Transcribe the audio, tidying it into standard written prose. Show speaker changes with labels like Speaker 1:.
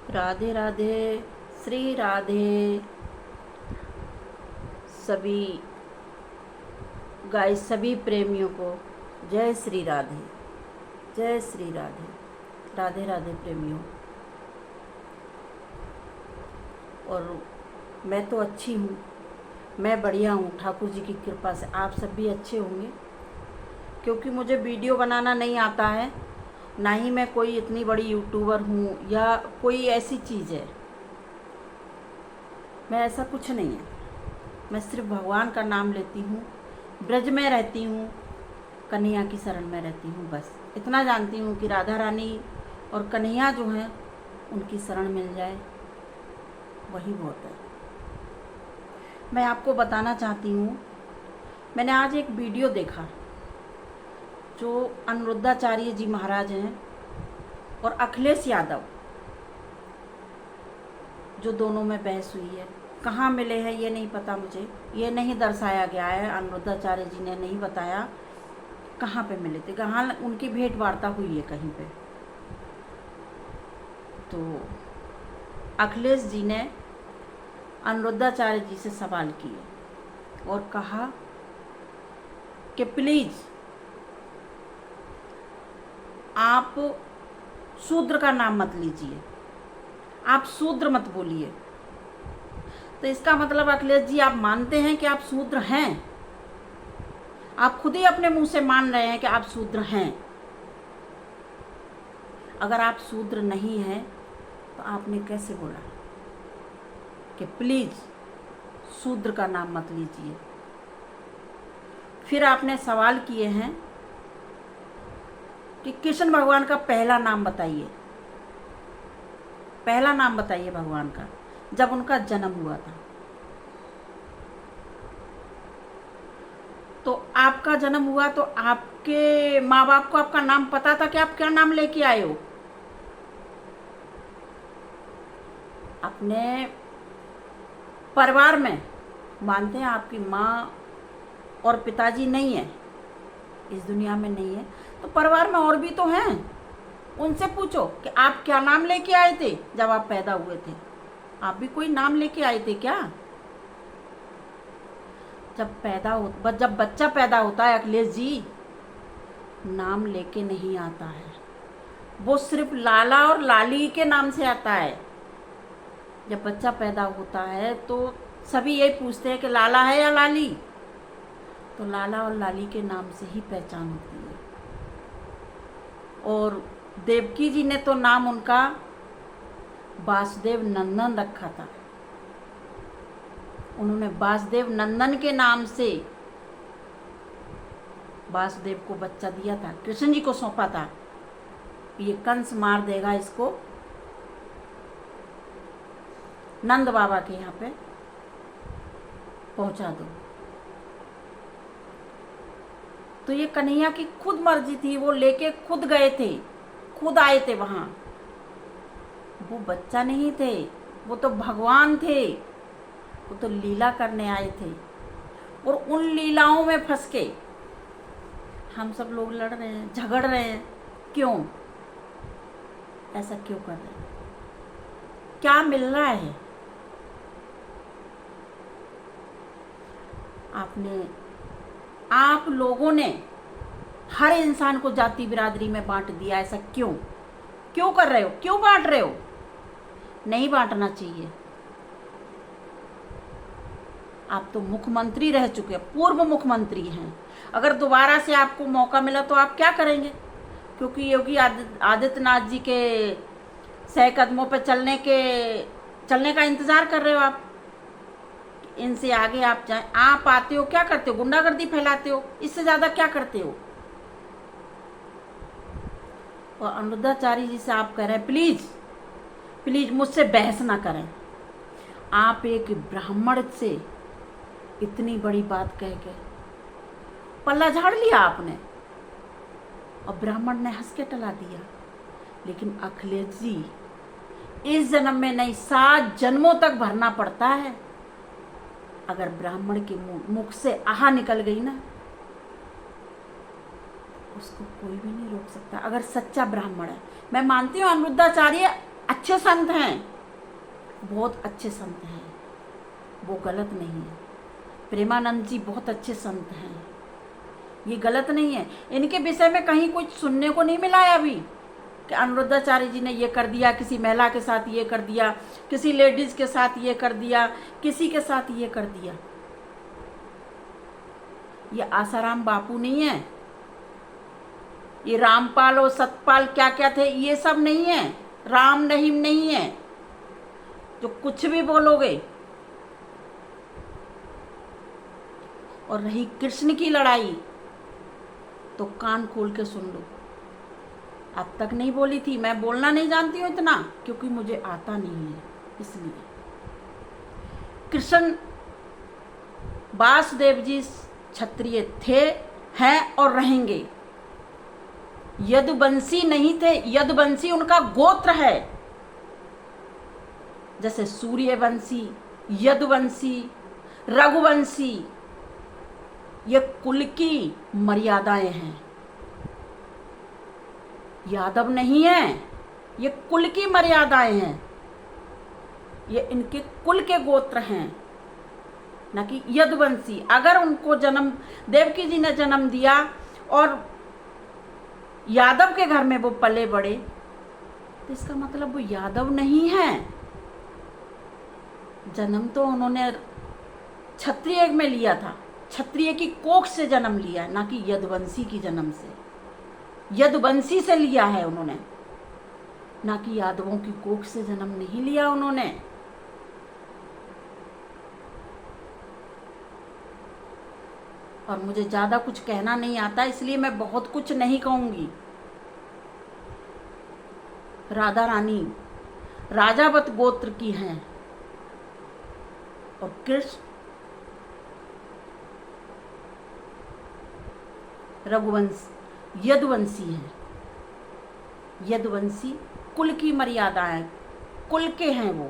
Speaker 1: राधे राधे। श्री राधे। सभी गाइस, सभी प्रेमियों को जय श्री राधे। जय श्री राधे। राधे राधे प्रेमियों। और मैं तो अच्छी हूँ, मैं बढ़िया हूँ ठाकुर जी की कृपा से। आप सब भी अच्छे होंगे, क्योंकि मुझे वीडियो बनाना नहीं आता है, ना ही मैं कोई इतनी बड़ी यूट्यूबर हूँ या कोई ऐसी चीज़ है। मैं ऐसा कुछ नहीं है। मैं सिर्फ भगवान का नाम लेती हूँ, ब्रज में रहती हूँ, कन्हैया की शरण में रहती हूँ। बस इतना जानती हूँ कि राधा रानी और कन्हैया जो हैं उनकी शरण मिल जाए, वही बहुत है। मैं आपको बताना चाहती हूँ, मैंने आज एक वीडियो देखा जो अनिरुद्धाचार्य जी महाराज हैं और अखिलेश यादव, जो दोनों में बहस हुई है। कहाँ मिले हैं ये नहीं पता मुझे, ये नहीं दर्शाया गया है, अनिरुद्धाचार्य जी ने नहीं बताया कहाँ पे मिले थे, कहाँ उनकी भेंट वार्ता हुई है कहीं पे। तो अखिलेश जी ने अनिरुद्धाचार्य जी से सवाल किए और कहा कि प्लीज़ आप शूद्र का नाम मत लीजिए, आप शूद्र मत बोलिए। तो इसका मतलब अखिलेश जी, आप मानते हैं कि आप शूद्र हैं? आप खुद ही अपने मुंह से मान रहे हैं कि आप शूद्र हैं। अगर आप शूद्र नहीं हैं तो आपने कैसे बोला कि प्लीज़ शूद्र का नाम मत लीजिए? फिर आपने सवाल किए हैं कि कृष्ण भगवान का पहला नाम बताइए, पहला नाम बताइए भगवान का, जब उनका जन्म हुआ था। तो आपका जन्म हुआ तो आपके माँ बाप को आपका नाम पता था कि आप क्या नाम लेके आए हो? अपने परिवार में मानते हैं आपकी माँ और पिताजी नहीं है, इस दुनिया में नहीं है, तो परिवार में और भी तो हैं, उनसे पूछो कि आप क्या नाम लेके आए थे जब आप पैदा हुए थे। आप भी कोई नाम लेके आए थे क्या? जब बच्चा पैदा होता है अखिलेश जी, नाम लेके नहीं आता है, वो सिर्फ लाला और लाली के नाम से आता है। जब बच्चा पैदा होता है तो सभी यही पूछते हैं कि लाला है या लाली, तो लाला और लाली के नाम से ही पहचान होती है। और देवकी जी ने तो नाम उनका वासुदेव नंदन रखा था। उन्होंने वासुदेव नंदन के नाम से वासुदेव को बच्चा दिया था, कृष्ण जी को सौंपा था, ये कंस मार देगा, इसको नंद बाबा के यहाँ पे पहुंचा दो। तो ये कन्हैया की खुद मर्जी थी, वो लेके खुद गए थे, खुद आए थे वहां। वो बच्चा नहीं थे, वो तो भगवान थे, वो तो लीला करने आए थे। और उन लीलाओं में फंस के हम सब लोग लड़ रहे हैं, झगड़ रहे हैं। क्यों? ऐसा क्यों कर रहे हैं? क्या मिल रहा है? आप लोगों ने हर इंसान को जाति बिरादरी में बांट दिया। ऐसा क्यों कर रहे हो? क्यों बांट रहे हो? नहीं बांटना चाहिए। आप तो मुख्यमंत्री रह चुके हैं, पूर्व मुख्यमंत्री हैं। अगर दोबारा से आपको मौका मिला तो आप क्या करेंगे? क्योंकि योगी आदित्यनाथ जी के सह कदमों पर चलने का इंतजार कर रहे हो आप, इनसे आगे आप जाए। आप आते हो, क्या करते हो? गुंडागर्दी फैलाते हो, इससे ज्यादा क्या करते हो? और अनिरुद्धाचार्य जी से आप कह रहे हैं प्लीज प्लीज मुझसे बहस ना करें। आप एक ब्राह्मण से इतनी बड़ी बात कह के पल्ला झाड़ लिया आपने, और ब्राह्मण ने हंस के टला दिया। लेकिन अखिलेश जी, इस जन्म में नहीं, 7 जन्मों तक भरना पड़ता है। अगर ब्राह्मण के मुख से आहा निकल गई ना, उसको कोई भी नहीं रोक सकता। अगर सच्चा ब्राह्मण है, मैं मानती हूँ अनिरुद्धाचार्य अच्छा अच्छे संत हैं, बहुत अच्छे संत हैं, वो गलत नहीं है। प्रेमानंद जी बहुत अच्छे संत हैं, ये गलत नहीं है। इनके विषय में कहीं कुछ सुनने को नहीं मिला है अभी कि अनिरुद्धाचार्य जी ने ये कर दिया, किसी महिला के साथ ये कर दिया, किसी लेडीज के साथ ये कर दिया, किसी के साथ ये कर दिया। ये आसाराम बापू नहीं है, ये रामपाल और सतपाल क्या क्या थे, ये सब नहीं है। राम रहीम नहीं है जो कुछ भी बोलोगे। और रही कृष्ण की लड़ाई तो कान खोल के सुन लो। अब तक नहीं बोली थी, मैं बोलना नहीं जानती हूँ इतना, क्योंकि मुझे आता नहीं है। इसलिए कृष्ण वासुदेव जी क्षत्रिय थे, हैं और रहेंगे। यदुवंशी नहीं थे, यदुवंशी उनका गोत्र है। जैसे सूर्यवंशी, यदुवंशी, रघुवंशी, ये कुल की मर्यादाएं हैं। यादव नहीं है, ये कुल की मर्यादाएं हैं, ये इनके कुल के गोत्र हैं, ना कि यदुवंशी। अगर उनको जन्म देवकी जी ने जन्म दिया और यादव के घर में वो पले बड़े, तो इसका मतलब वो यादव नहीं है। जन्म तो उन्होंने क्षत्रिय में लिया था, क्षत्रिय की कोख से जन्म लिया है, ना कि यदुवंशी की जन्म से। यदुवंशी से लिया है उन्होंने, ना कि यादवों की कोख से जन्म नहीं लिया उन्होंने। और मुझे ज्यादा कुछ कहना नहीं आता, इसलिए मैं बहुत कुछ नहीं कहूंगी। राधा रानी राजावत गोत्र की हैं और कृष्ण रघुवंश यदुवंशी हैं। यदुवंशी कुल की मर्यादा है, कुल के हैं वो।